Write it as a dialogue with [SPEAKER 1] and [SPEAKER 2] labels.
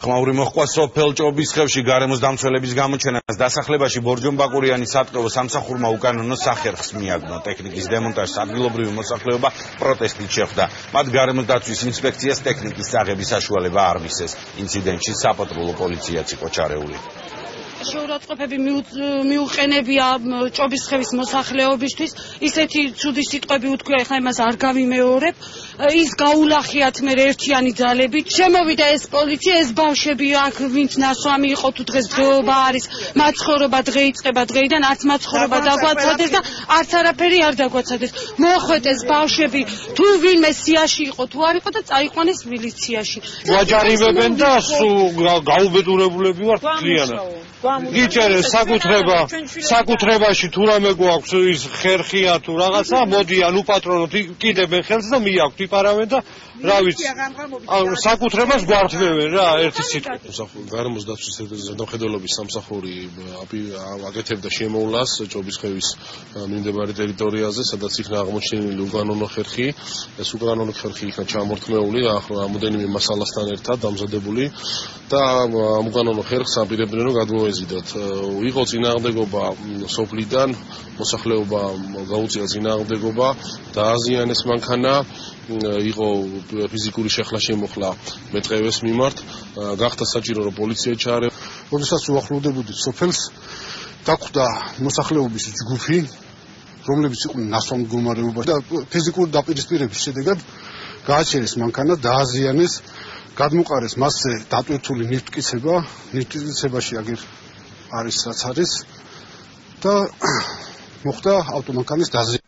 [SPEAKER 1] ხმაური მოჰყვა სოფელ ჭობისხევში გარემოს დამცველების გამოჩენას დასახლებაში ბორჯომ ბაკურიანის სატყეო სამსახურმა უკანონო სახერხს მიაგნო. ტექნიკის დემონტაჟს ადგილობრივი მოსახლეობა პროტესტით შეხვდა. მათ გარემოს დაცვის ინსპექციას ტექნიკის წაღების საშუალება არ მისცეს. ინციდენტში საპატრულო პოლიციაც იყო ჩარეული.
[SPEAKER 2] შეურაცხყოფები მიუყენებია ჭობისხევის მოსახლეობისთვის. ისეთი ცუდი სიტყვები უთქვია, ეხლა იმას არ გავიმეორებ. ის გაულახიათ მე ერთიანი ძალებით. შემოვიდა ეს პოლიცია, ეს ბავშვები აქ ვინც ნასვამი იყო თუ დღეს დღეობა არის, მაცხოვრობა დღე იწყება დღეიდან, არც მაცხოვრობა დაგვაცადეს და არც არაფერი არ დაგვაცადეს. მოხვედეს ბავშვები, თუ ვინმე სიაში იყო, თუ არ იყო და წაიყვანეს მილიციაში.
[SPEAKER 3] გვაჯარიმებენ და გაუბედურებულები ვართ მთლიანად. გიჩერე საკუთრებაში თუ რამე გვაქვს ის ხერხია თუ რაღაცა მოდი ან უპატრონოთ კიდებენ ხელს და მიაქვთ იპარავენ და რა ვიცი საკუთრებას გვართმევენ რა ერთი სიტყვით
[SPEAKER 4] გარემოს დაცვის ზედამხედველობის სამსახური აკეთებდა შემოვლას ჭობისხევის მიმდებარე ტერიტორიაზე სადაც იქნა აღმოჩენილი უკანონო ხერხი ეს უკანონო ხერხი იქნა ჩამორთმეული რამოდენიმე მასალასთან ერთად დამზადებული და ამ უკანონო ხერხს აპირებდნენ რომ გადმოეზიდათ იყო წინააღმდეგობა სოფლიდან მოსახლეობა გაუწია წინააღმდეგობა დააზიანეს მანქანა იყო ფიზიკური შეხლა შემოხლა მეტყევეს მიმართ გახდა საჭირო რომ პოლიცია ჩაარევა როდესაც უახლოვდებოდით სოფელს დახვდა მოსახლეობის ჯგუფი რომლებიც იყვნენ ნასვამ მდგომარეობაში და ფიზიკური დაპირისპირების შედეგად გააჩერეს მანქანა დააზიანეს გადმოყარეს მასზე დატვირთული ნივთმტკიცებაში აგერ არის რაც არის და მოხდა ავტომანქანის დაზიანება